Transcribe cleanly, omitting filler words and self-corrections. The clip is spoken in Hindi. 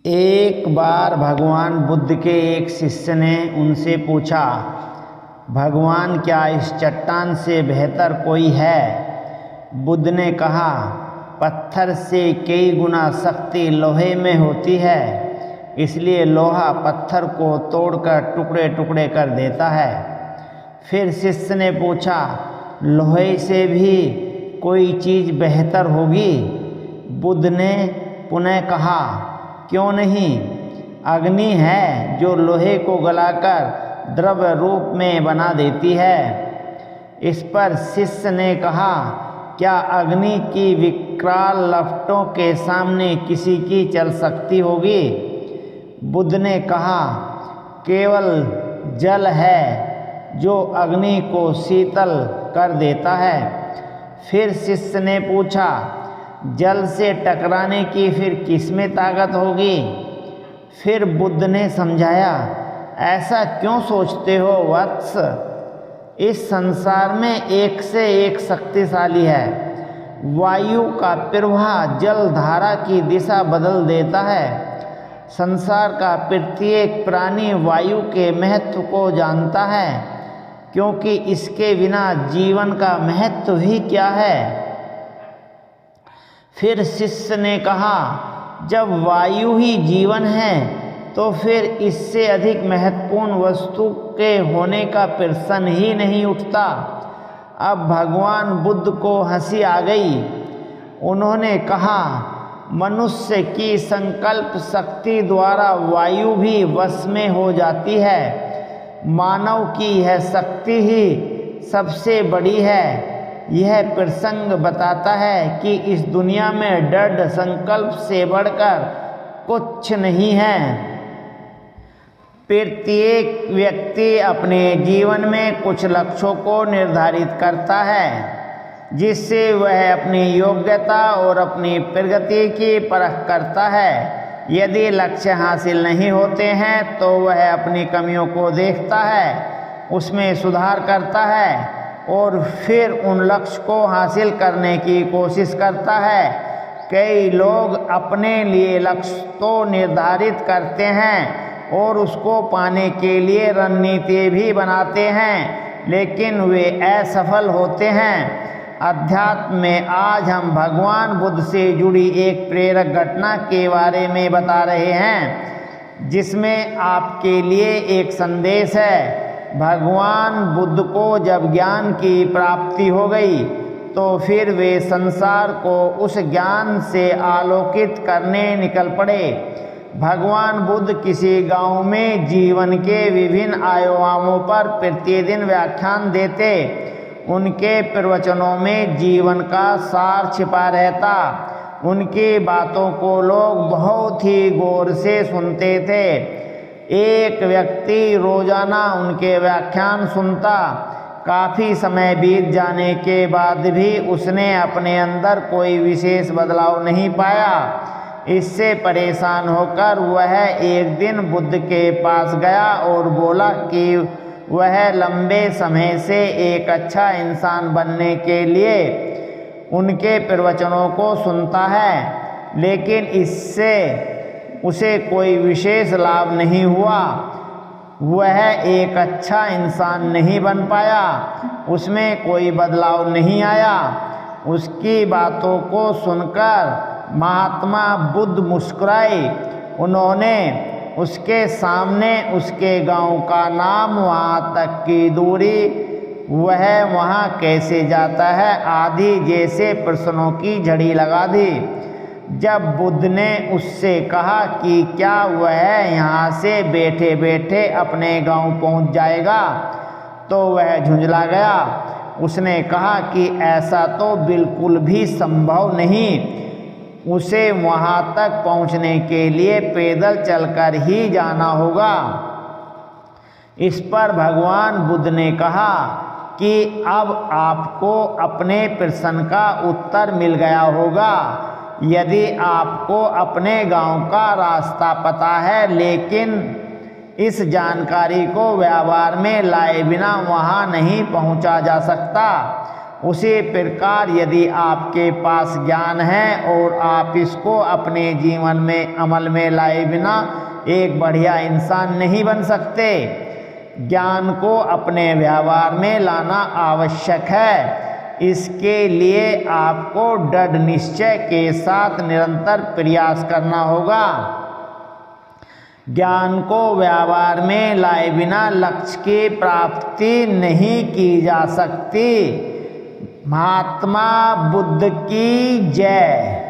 एक बार भगवान बुद्ध के एक शिष्य ने उनसे पूछा, भगवान क्या इस चट्टान से बेहतर कोई है? बुद्ध ने कहा, पत्थर से कई गुना शक्ति लोहे में होती है, इसलिए लोहा पत्थर को तोड़कर टुकड़े टुकड़े कर देता है। फिर शिष्य ने पूछा, लोहे से भी कोई चीज़ बेहतर होगी? बुद्ध ने पुनः कहा, क्यों नहीं? अग्नि है जो लोहे को गलाकर द्रव्य रूप में बना देती है। इस पर शिष्य ने कहा, क्या अग्नि की विकराल लपटों के सामने किसी की चल सकती होगी? बुद्ध ने कहा, केवल जल है जो अग्नि को शीतल कर देता है। फिर शिष्य ने पूछा, जल से टकराने की फिर किसमें ताकत होगी? फिर बुद्ध ने समझाया, ऐसा क्यों सोचते हो वत्स? इस संसार में एक से एक शक्तिशाली है। वायु का प्रवाह जल धारा की दिशा बदल देता है। संसार का प्रत्येक प्राणी वायु के महत्व को जानता है, क्योंकि इसके बिना जीवन का महत्व ही क्या है। फिर शिष्य ने कहा, जब वायु ही जीवन है तो फिर इससे अधिक महत्वपूर्ण वस्तु के होने का प्रश्न ही नहीं उठता। अब भगवान बुद्ध को हंसी आ गई। उन्होंने कहा, मनुष्य की संकल्प शक्ति द्वारा वायु भी वश में हो जाती है। मानव की यह शक्ति ही सबसे बड़ी है। यह प्रसंग बताता है कि इस दुनिया में दृढ़ संकल्प से बढ़कर कुछ नहीं है। प्रत्येक व्यक्ति अपने जीवन में कुछ लक्ष्यों को निर्धारित करता है, जिससे वह अपनी योग्यता और अपनी प्रगति की परख करता है। यदि लक्ष्य हासिल नहीं होते हैं तो वह अपनी कमियों को देखता है, उसमें सुधार करता है और फिर उन लक्ष्य को हासिल करने की कोशिश करता है। कई लोग अपने लिए लक्ष्य तो निर्धारित करते हैं और उसको पाने के लिए रणनीति भी बनाते हैं, लेकिन वे असफल होते हैं। अध्यात्म में आज हम भगवान बुद्ध से जुड़ी एक प्रेरक घटना के बारे में बता रहे हैं, जिसमें आपके लिए एक संदेश है। भगवान बुद्ध को जब ज्ञान की प्राप्ति हो गई तो फिर वे संसार को उस ज्ञान से आलोकित करने निकल पड़े। भगवान बुद्ध किसी गांव में जीवन के विभिन्न आयामों पर प्रतिदिन व्याख्यान देते। उनके प्रवचनों में जीवन का सार छिपा रहता। उनकी बातों को लोग बहुत ही गौर से सुनते थे। एक व्यक्ति रोजाना उनके व्याख्यान सुनता। काफ़ी समय बीत जाने के बाद भी उसने अपने अंदर कोई विशेष बदलाव नहीं पाया। इससे परेशान होकर वह एक दिन बुद्ध के पास गया और बोला कि वह लंबे समय से एक अच्छा इंसान बनने के लिए उनके प्रवचनों को सुनता है, लेकिन इससे उसे कोई विशेष लाभ नहीं हुआ। वह एक अच्छा इंसान नहीं बन पाया, उसमें कोई बदलाव नहीं आया। उसकी बातों को सुनकर महात्मा बुद्ध मुस्कुराए। उन्होंने उसके सामने उसके गांव का नाम, वहाँ तक की दूरी, वह वहाँ कैसे जाता है आदि जैसे प्रश्नों की झड़ी लगा दी। जब बुद्ध ने उससे कहा कि क्या वह यहाँ से बैठे बैठे अपने गांव पहुँच जाएगा, तो वह झुंझला गया। उसने कहा कि ऐसा तो बिल्कुल भी संभव नहीं। उसे वहाँ तक पहुँचने के लिए पैदल चलकर ही जाना होगा। इस पर भगवान बुद्ध ने कहा कि अब आपको अपने प्रश्न का उत्तर मिल गया होगा। यदि आपको अपने गांव का रास्ता पता है, लेकिन इस जानकारी को व्यवहार में लाए बिना वहां नहीं पहुंचा जा सकता, उसी प्रकार यदि आपके पास ज्ञान है और आप इसको अपने जीवन में अमल में लाए बिना एक बढ़िया इंसान नहीं बन सकते। ज्ञान को अपने व्यवहार में लाना आवश्यक है। इसके लिए आपको दृढ़ निश्चय के साथ निरंतर प्रयास करना होगा। ज्ञान को व्यवहार में लाए बिना लक्ष्य की प्राप्ति नहीं की जा सकती। महात्मा बुद्ध की जय।